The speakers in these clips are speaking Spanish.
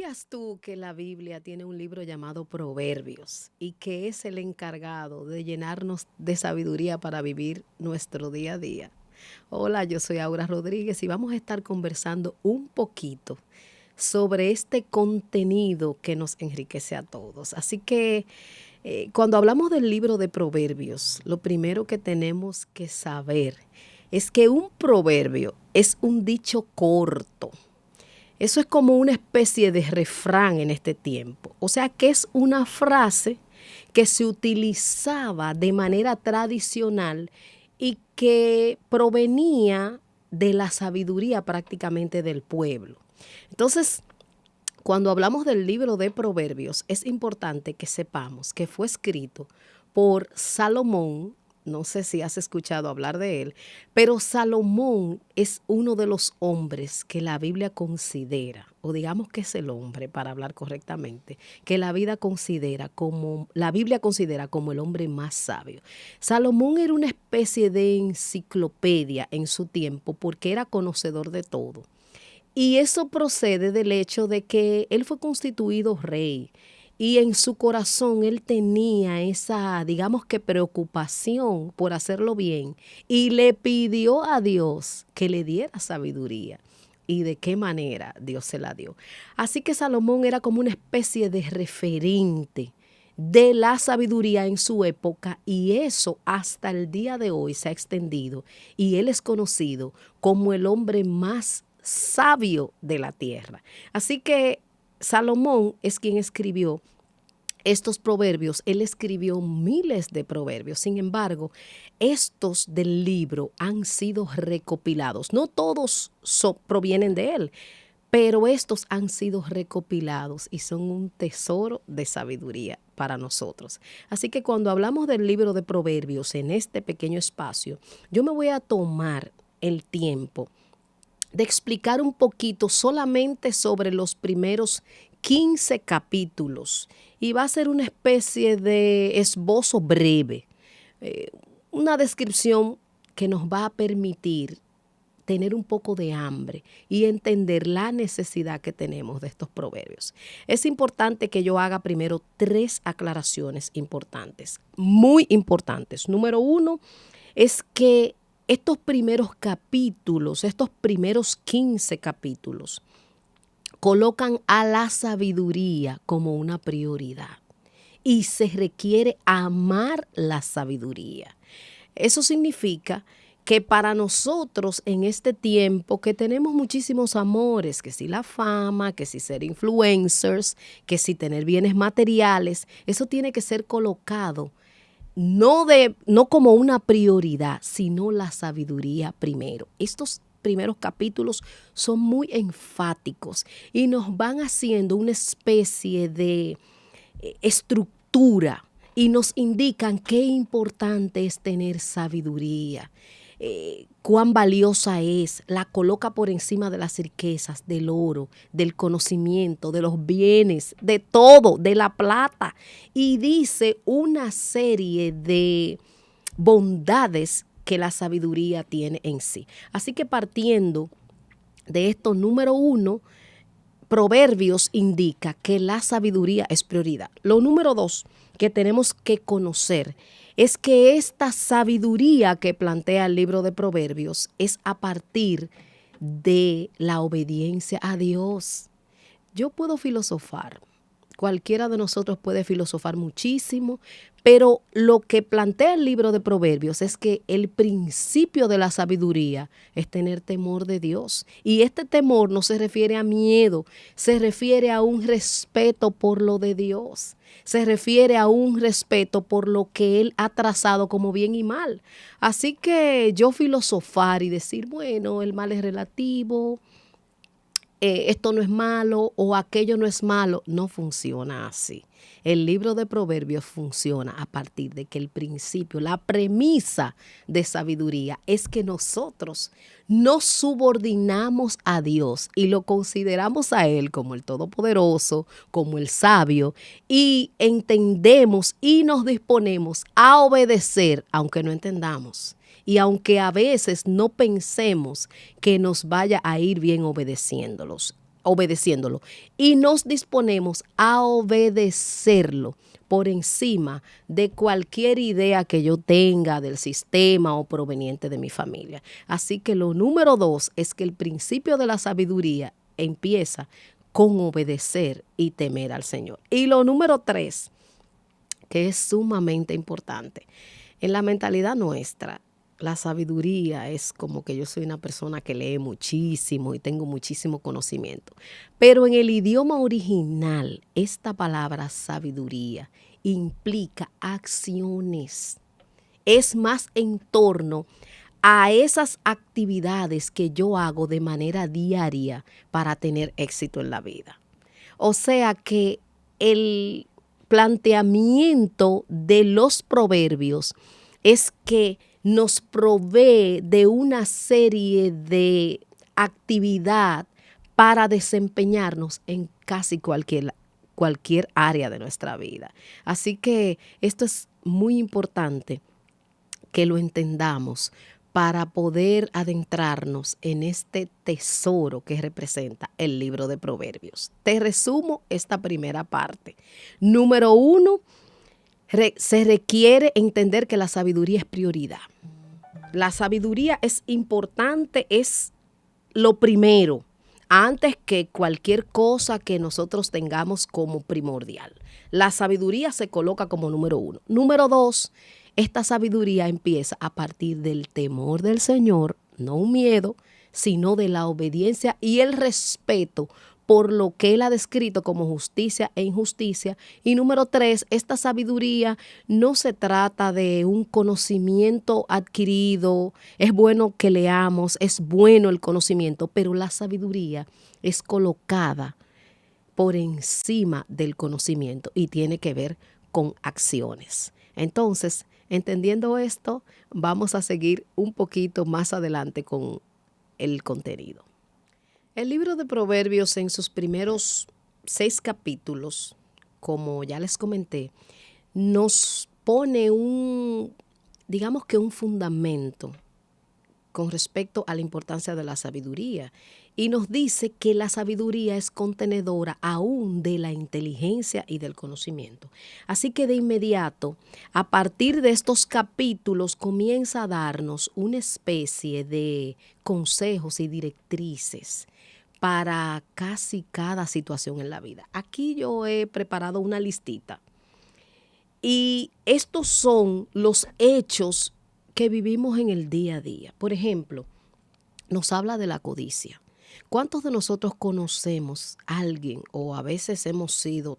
¿Sabías tú que la Biblia tiene un libro llamado Proverbios y que es el encargado de llenarnos de sabiduría para vivir nuestro día a día? Hola, yo soy Aura Rodríguez y vamos a estar conversando un poquito sobre este contenido que nos enriquece a todos. Así que cuando hablamos del libro de Proverbios, lo primero que tenemos que saber es que un proverbio es un dicho corto. Eso es como una especie de refrán en este tiempo. O sea que es una frase que se utilizaba de manera tradicional y que provenía de la sabiduría prácticamente del pueblo. Entonces, cuando hablamos del libro de Proverbios, es importante que sepamos que fue escrito por Salomón. No sé si has escuchado hablar de él, pero Salomón es uno de los hombres que la Biblia considera, o digamos que es el hombre, para hablar correctamente, que la Biblia considera como el hombre más sabio. Salomón era una especie de enciclopedia en su tiempo porque era conocedor de todo. Y eso procede del hecho de que él fue constituido rey y en su corazón él tenía esa, digamos que preocupación por hacerlo bien y le pidió a Dios que le diera sabiduría. ¿Y de qué manera Dios se la dio? Así que Salomón era como una especie de referente de la sabiduría en su época y eso hasta el día de hoy se ha extendido y él es conocido como el hombre más sabio de la tierra. Así que Salomón es quien escribió estos proverbios. Él escribió miles de proverbios. Sin embargo, estos del libro han sido recopilados. No todos provienen de él, pero estos han sido recopilados y son un tesoro de sabiduría para nosotros. Así que cuando hablamos del libro de proverbios en este pequeño espacio, yo me voy a tomar el tiempo de explicar un poquito solamente sobre los primeros 15 capítulos y va a ser una especie de esbozo breve, eh, una descripción que nos va a permitir tener un poco de hambre y entender la necesidad que tenemos de estos proverbios. Es importante que yo haga primero 3 aclaraciones importantes, muy importantes. Número 1 es que estos primeros capítulos, estos primeros 15 capítulos, colocan a la sabiduría como una prioridad y se requiere amar la sabiduría. Eso significa que para nosotros en este tiempo que tenemos muchísimos amores, que si la fama, que si ser influencers, que si tener bienes materiales, eso tiene que ser colocado no como una prioridad, sino la sabiduría primero. Estos primeros capítulos son muy enfáticos y nos van haciendo una especie de estructura y nos indican qué importante es tener sabiduría, cuán valiosa es, la coloca por encima de las riquezas, del oro, del conocimiento, de los bienes, de todo, de la plata. Y dice una serie de bondades que la sabiduría tiene en sí. Así que partiendo de esto, número 1, Proverbios indica que la sabiduría es prioridad. Lo número 2 que tenemos que conocer es que esta sabiduría que plantea el libro de Proverbios es a partir de la obediencia a Dios. Yo puedo filosofar, cualquiera de nosotros puede filosofar muchísimo, pero lo que plantea el libro de Proverbios es que el principio de la sabiduría es tener temor de Dios. Y este temor no se refiere a miedo, se refiere a un respeto por lo de Dios. Se refiere a un respeto por lo que Él ha trazado como bien y mal. Así que yo filosofar y decir, bueno, el mal es relativo, esto no es malo o aquello no es malo, no funciona así. El libro de Proverbios funciona a partir de que el principio, la premisa de sabiduría es que nosotros nos subordinamos a Dios y lo consideramos a Él como el Todopoderoso, como el sabio, y entendemos y nos disponemos a obedecer aunque no entendamos. Y aunque a veces no pensemos que nos vaya a ir bien obedeciéndolos. obedeciéndolo. Y nos disponemos a obedecerlo por encima de cualquier idea que yo tenga del sistema o proveniente de mi familia. Así que lo número 2 es que el principio de la sabiduría empieza con obedecer y temer al Señor. Y lo número 3, que es sumamente importante, en la mentalidad nuestra, la sabiduría es como que yo soy una persona que lee muchísimo y tengo muchísimo conocimiento. Pero en el idioma original, esta palabra sabiduría implica acciones. Es más en torno a esas actividades que yo hago de manera diaria para tener éxito en la vida. O sea que el planteamiento de los proverbios es que nos provee de una serie de actividad para desempeñarnos en casi cualquier área de nuestra vida. Así que esto es muy importante que lo entendamos para poder adentrarnos en este tesoro que representa el libro de Proverbios. Te resumo esta primera parte. Número 1, se requiere entender que la sabiduría es prioridad. La sabiduría es importante, es lo primero, antes que cualquier cosa que nosotros tengamos como primordial. La sabiduría se coloca como número 1. Número 2, esta sabiduría empieza a partir del temor del Señor, no un miedo, sino de la obediencia y el respeto por lo que Él ha descrito como justicia e injusticia. Y número 3, esta sabiduría no se trata de un conocimiento adquirido. Es bueno que leamos, es bueno el conocimiento, pero la sabiduría es colocada por encima del conocimiento y tiene que ver con acciones. Entonces, entendiendo esto, vamos a seguir un poquito más adelante con el contenido. El libro de Proverbios en sus primeros 6 capítulos, como ya les comenté, nos pone digamos que un fundamento con respecto a la importancia de la sabiduría. Y nos dice que la sabiduría es contenedora aún de la inteligencia y del conocimiento. Así que de inmediato, a partir de estos capítulos, comienza a darnos una especie de consejos y directrices para casi cada situación en la vida. Aquí yo he preparado una listita. Y estos son los hechos que vivimos en el día a día. Por ejemplo, nos habla de la codicia. ¿Cuántos de nosotros conocemos a alguien o a veces hemos sido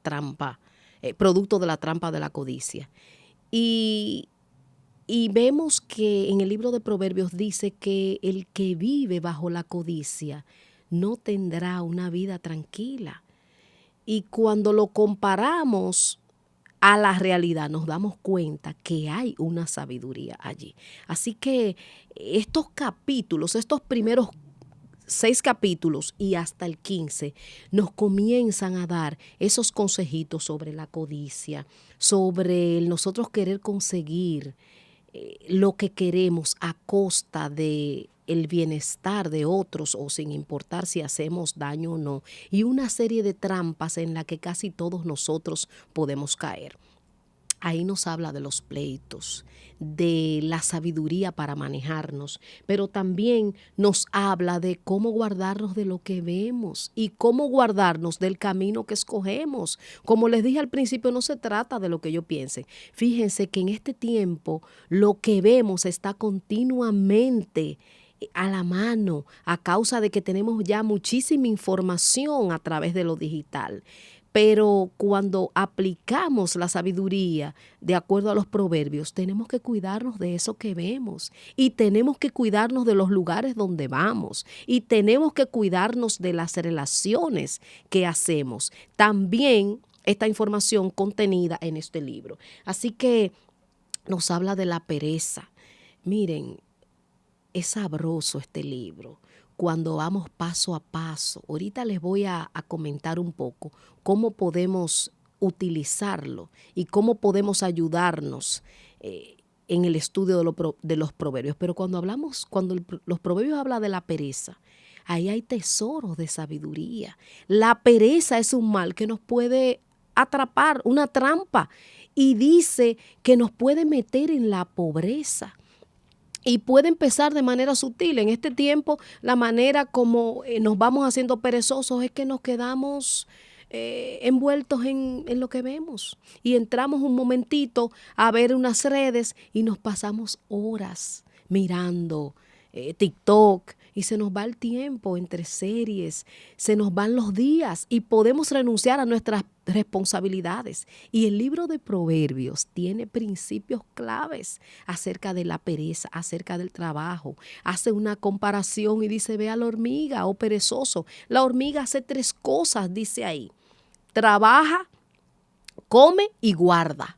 producto de la trampa de la codicia? Y vemos que en el libro de Proverbios dice que el que vive bajo la codicia no tendrá una vida tranquila. Y cuando lo comparamos a la realidad, nos damos cuenta que hay una sabiduría allí. Así que estos capítulos, estos primeros 6 capítulos y hasta el 15, nos comienzan a dar esos consejitos sobre la codicia, sobre el nosotros querer conseguir lo que queremos a costa de el bienestar de otros o sin importar si hacemos daño o no, y una serie de trampas en la que casi todos nosotros podemos caer. Ahí nos habla de los pleitos, de la sabiduría para manejarnos, pero también nos habla de cómo guardarnos de lo que vemos y cómo guardarnos del camino que escogemos. Como les dije al principio, no se trata de lo que yo piense. Fíjense que en este tiempo lo que vemos está continuamente a la mano a causa de que tenemos ya muchísima información a través de lo digital. Pero cuando aplicamos la sabiduría de acuerdo a los proverbios, tenemos que cuidarnos de eso que vemos y tenemos que cuidarnos de los lugares donde vamos y tenemos que cuidarnos de las relaciones que hacemos. También esta información contenida en este libro. Así que nos habla de la pereza. Miren, es sabroso este libro cuando vamos paso a paso. Ahorita les voy a comentar un poco cómo podemos utilizarlo y cómo podemos ayudarnos en el estudio de los proverbios. Pero cuando los proverbios hablan de la pereza, ahí hay tesoros de sabiduría. La pereza es un mal que nos puede atrapar, una trampa, y dice que nos puede meter en la pobreza. Y puede empezar de manera sutil. En este tiempo, la manera como nos vamos haciendo perezosos es que nos quedamos envueltos en lo que vemos. Y entramos un momentito a ver unas redes y nos pasamos horas mirando TikTok, y se nos va el tiempo entre series, se nos van los días y podemos renunciar a nuestras responsabilidades. Y el libro de Proverbios tiene principios claves acerca de la pereza, acerca del trabajo. Hace una comparación y dice: ve a la hormiga, oh perezoso. La hormiga hace 3 cosas, dice ahí: trabaja, come y guarda.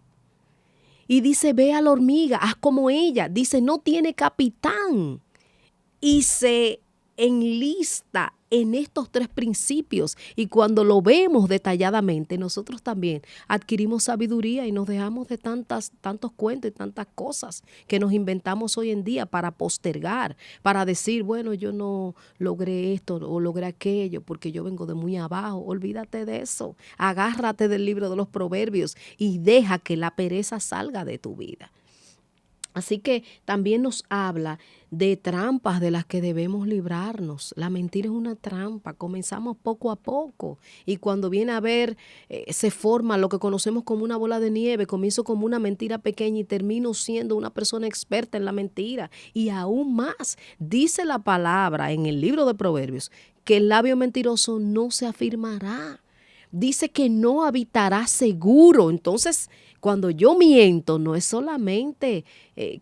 Y dice: ve a la hormiga, haz como ella. Dice: no tiene capitán. Y se enlista en estos 3 principios. Y cuando lo vemos detalladamente, nosotros también adquirimos sabiduría y nos dejamos de tantos cuentos y tantas cosas que nos inventamos hoy en día para postergar, para decir: bueno, yo no logré esto o logré aquello porque yo vengo de muy abajo. Olvídate de eso. Agárrate del libro de los Proverbios y deja que la pereza salga de tu vida. Así que también nos habla de trampas de las que debemos librarnos. La mentira es una trampa. Comenzamos poco a poco y cuando viene a ver, se forma lo que conocemos como una bola de nieve. Comienzo como una mentira pequeña y termino siendo una persona experta en la mentira. Y aún más, dice la palabra en el libro de Proverbios que el labio mentiroso no se afirmará. Dice que no habitará seguro. Entonces, cuando yo miento, no es solamente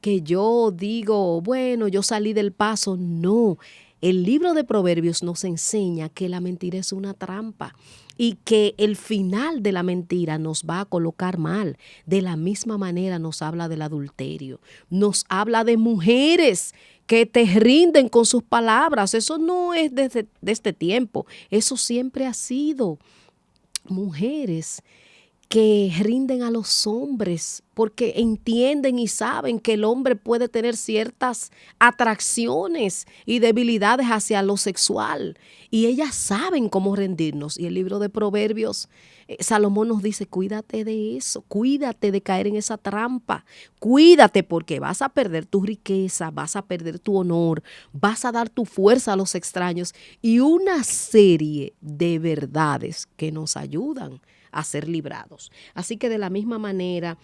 que yo digo: bueno, yo salí del paso. No, el libro de Proverbios nos enseña que la mentira es una trampa y que el final de la mentira nos va a colocar mal. De la misma manera nos habla del adulterio, nos habla de mujeres que te rinden con sus palabras. Eso no es de este tiempo, eso siempre ha sido. Mujeres que rinden a los hombres porque entienden y saben que el hombre puede tener ciertas atracciones y debilidades hacia lo sexual y ellas saben cómo rendirnos. Y el libro de Proverbios, Salomón nos dice: cuídate de eso, cuídate de caer en esa trampa, cuídate porque vas a perder tu riqueza, vas a perder tu honor, vas a dar tu fuerza a los extraños y una serie de verdades que nos ayudan a ser librados. Así que de la misma manera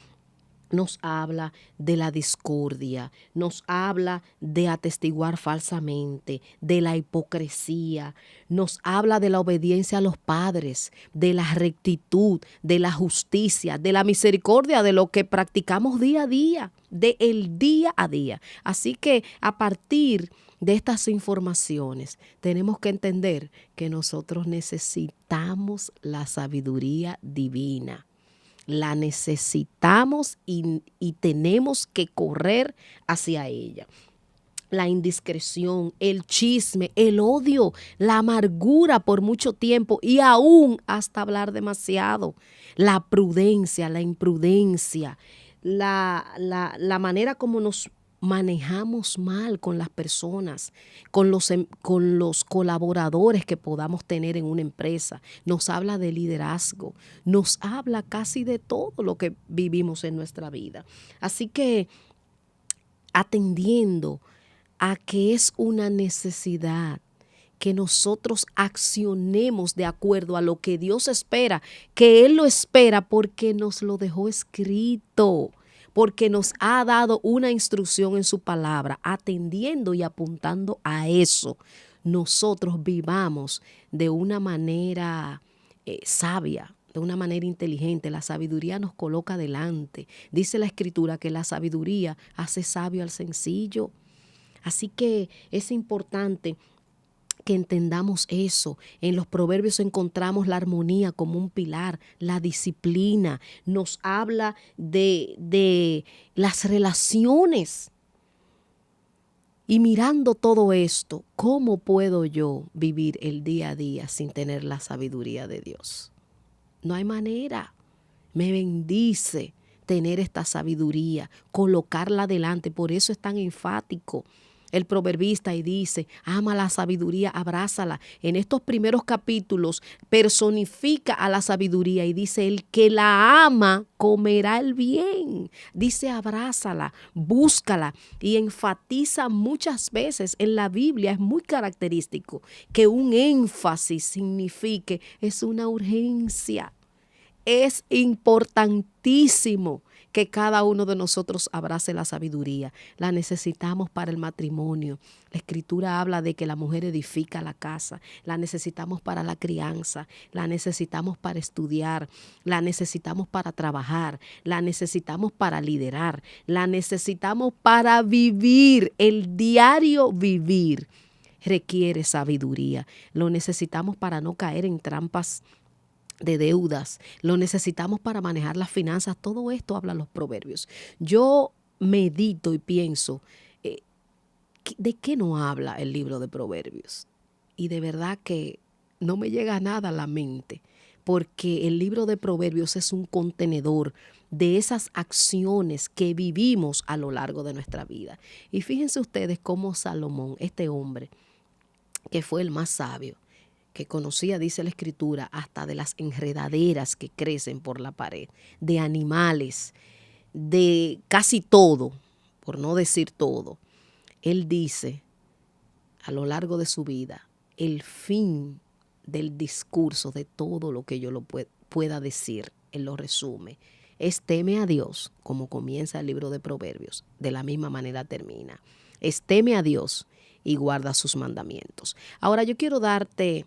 nos habla de la discordia, nos habla de atestiguar falsamente, de la hipocresía, nos habla de la obediencia a los padres, de la rectitud, de la justicia, de la misericordia, de lo que practicamos día a día, de el día a día. Así que a partir de estas informaciones tenemos que entender que nosotros necesitamos la sabiduría divina. La necesitamos y tenemos que correr hacia ella. La indiscreción, el chisme, el odio, la amargura por mucho tiempo y aún hasta hablar demasiado. La prudencia, la imprudencia, la manera como nos manejamos mal con las personas, con los colaboradores que podamos tener en una empresa. Nos habla de liderazgo, nos habla casi de todo lo que vivimos en nuestra vida. Así que atendiendo a que es una necesidad que nosotros accionemos de acuerdo a lo que Dios espera, que Él lo espera porque nos lo dejó escrito, porque nos ha dado una instrucción en su palabra. Atendiendo y apuntando a eso, nosotros vivamos de una manera sabia, de una manera inteligente. La sabiduría nos coloca delante. Dice la Escritura que la sabiduría hace sabio al sencillo. Así que es importante que entendamos eso. En los Proverbios encontramos la armonía como un pilar, la disciplina. Nos habla de las relaciones. Y mirando todo esto, ¿cómo puedo yo vivir el día a día sin tener la sabiduría de Dios? No hay manera. Me bendice tener esta sabiduría, colocarla delante. Por eso es tan enfático el proverbista y dice, ama la sabiduría, abrázala. En estos primeros capítulos personifica a la sabiduría y dice, el que la ama comerá el bien. Dice, abrázala, búscala, y enfatiza muchas veces en la Biblia. Es muy característico que un énfasis signifique es una urgencia. Es importantísimo que cada uno de nosotros abrace la sabiduría. La necesitamos para el matrimonio. La Escritura habla de que la mujer edifica la casa. La necesitamos para la crianza. La necesitamos para estudiar. La necesitamos para trabajar. La necesitamos para liderar. La necesitamos para vivir. El diario vivir requiere sabiduría. Lo necesitamos para no caer en trampas de deudas, lo necesitamos para manejar las finanzas. Todo esto hablan los proverbios. Yo medito y pienso, ¿de qué no habla el libro de proverbios? Y de verdad que no me llega nada a la mente, porque el libro de proverbios es un contenedor de esas acciones que vivimos a lo largo de nuestra vida. Y fíjense ustedes cómo Salomón, este hombre, que fue el más sabio, que conocía, dice la Escritura, hasta de las enredaderas que crecen por la pared, de animales, de casi todo, por no decir todo. Él dice, a lo largo de su vida, el fin del discurso, de todo lo que yo lo pueda decir, él lo resume, es teme a Dios, como comienza el libro de Proverbios, de la misma manera termina. Es teme a Dios y guarda sus mandamientos. Ahora yo quiero darte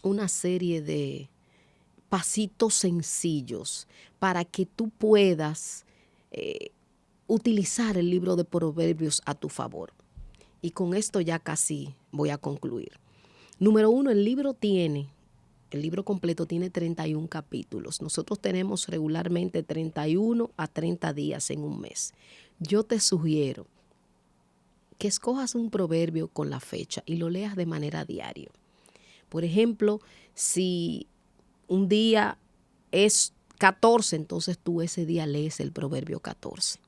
una serie de pasitos sencillos para que tú puedas utilizar el libro de Proverbios a tu favor. Y con esto ya casi voy a concluir. Número 1, el libro completo tiene 31 capítulos. Nosotros tenemos regularmente 31 a 30 días en un mes. Yo te sugiero que escojas un proverbio con la fecha y lo leas de manera diaria. Por ejemplo, si un día es 14, entonces tú ese día lees el proverbio 14.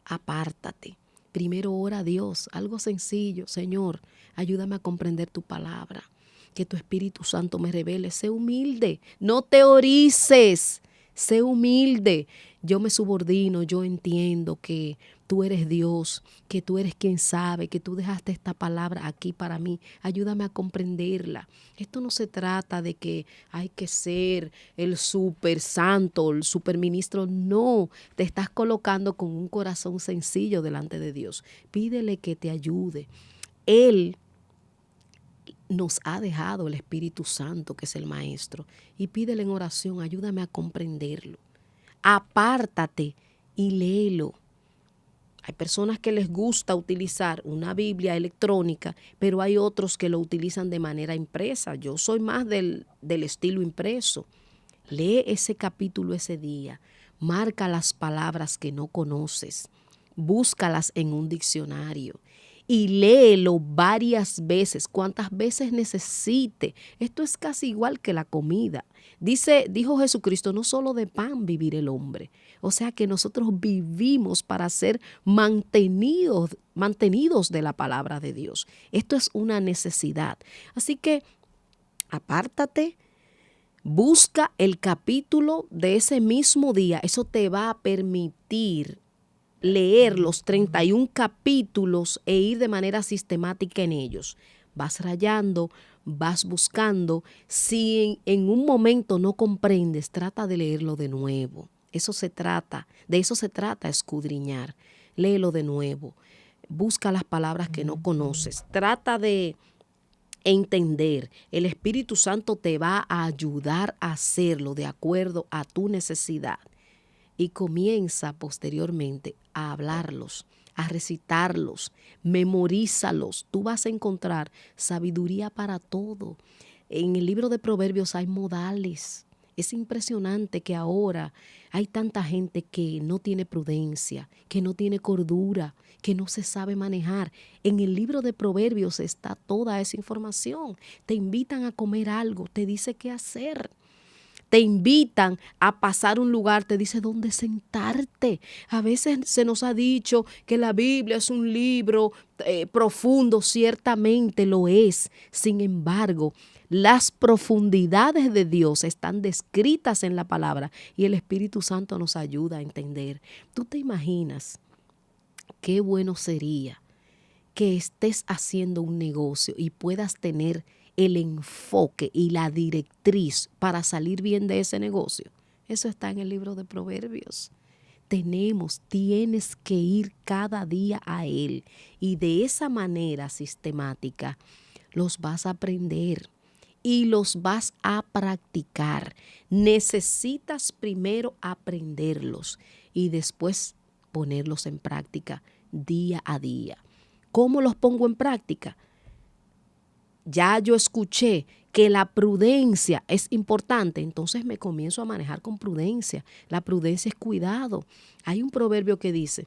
Apártate. Primero ora a Dios, algo sencillo. Señor, ayúdame a comprender tu palabra. Que tu Espíritu Santo me revele. Sé humilde, no teorices. Sé humilde. Yo me subordino, yo entiendo que tú eres Dios, que tú eres quien sabe, que tú dejaste esta palabra aquí para mí. Ayúdame a comprenderla. Esto no se trata de que hay que ser el súper santo, el súper ministro. No, te estás colocando con un corazón sencillo delante de Dios. Pídele que te ayude. Él nos ha dejado el Espíritu Santo, que es el Maestro, y pídele en oración, ayúdame a comprenderlo. Apártate y léelo. Hay personas que les gusta utilizar una Biblia electrónica, pero hay otros que lo utilizan de manera impresa. Yo soy más del estilo impreso. Lee ese capítulo ese día. Marca las palabras que no conoces. Búscalas en un diccionario. Y léelo varias veces, cuantas veces necesite. Esto es casi igual que la comida. Dijo Jesucristo, no solo de pan vivir el hombre. O sea que nosotros vivimos para ser mantenidos de la palabra de Dios. Esto es una necesidad. Así que apártate, busca el capítulo de ese mismo día. Eso te va a permitir leer los 31 capítulos e ir de manera sistemática en ellos. Vas rayando, vas buscando. Si en un momento no comprendes, trata de leerlo de nuevo. De eso se trata, escudriñar. Léelo de nuevo. Busca las palabras que no conoces. Trata de entender. El Espíritu Santo te va a ayudar a hacerlo de acuerdo a tu necesidad. Y comienza posteriormente a hablarlos, a recitarlos, memorízalos. Tú vas a encontrar sabiduría para todo. En el libro de Proverbios hay modales. Es impresionante que ahora hay tanta gente que no tiene prudencia, que no tiene cordura, que no se sabe manejar. En el libro de Proverbios está toda esa información. Te invitan a comer algo, te dice qué hacer. te invitan a pasar un lugar, te dice dónde sentarte. A veces se nos ha dicho que la Biblia es un libro profundo, ciertamente lo es. Sin embargo, las profundidades de Dios están descritas en la palabra y el Espíritu Santo nos ayuda a entender. ¿Tú te imaginas qué bueno sería que estés haciendo un negocio y puedas tener el enfoque y la directriz para salir bien de ese negocio? Eso está en el libro de Proverbios. Tienes que ir cada día a él y de esa manera sistemática los vas a aprender y los vas a practicar. Necesitas primero aprenderlos y después ponerlos en práctica día a día. ¿Cómo los pongo en práctica? Ya yo escuché que la prudencia es importante, entonces me comienzo a manejar con prudencia. La prudencia es cuidado. Hay un proverbio que dice,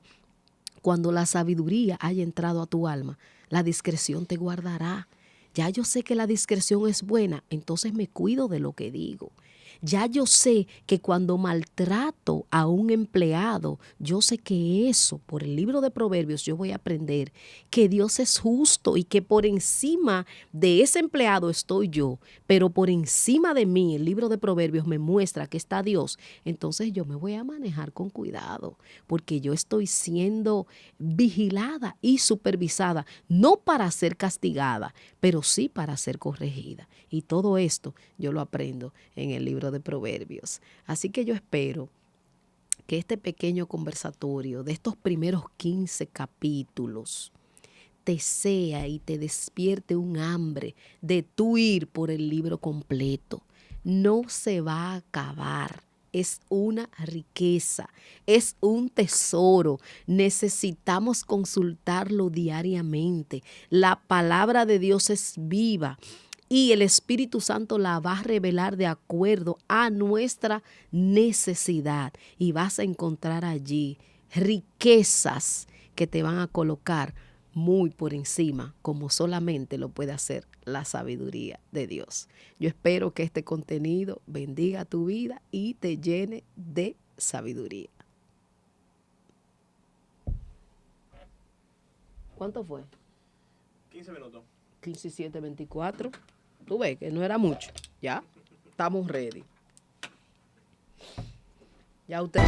cuando la sabiduría haya entrado a tu alma, la discreción te guardará. Ya yo sé que la discreción es buena, entonces me cuido de lo que digo. Ya yo sé que cuando maltrato a un empleado, yo sé que eso, por el libro de Proverbios, yo voy a aprender que Dios es justo y que por encima de ese empleado estoy yo, pero por encima de mí, el libro de Proverbios me muestra que está Dios. Entonces yo me voy a manejar con cuidado, porque yo estoy siendo vigilada y supervisada, no para ser castigada, pero sí para ser corregida. Y todo esto yo lo aprendo en el libro de Proverbios. Así que yo espero que este pequeño conversatorio de estos primeros 15 capítulos te sea y te despierte un hambre de tú ir por el libro completo. No se va a acabar. Es una riqueza, es un tesoro. Necesitamos consultarlo diariamente. La palabra de Dios es viva y el Espíritu Santo la va a revelar de acuerdo a nuestra necesidad. Y vas a encontrar allí riquezas que te van a colocar muy por encima, como solamente lo puede hacer la sabiduría de Dios. Yo espero que este contenido bendiga tu vida y te llene de sabiduría. ¿Cuánto fue? 15 minutos. 15, 7, 24. Tú ves que no era mucho. Ya estamos ready. Ya usted.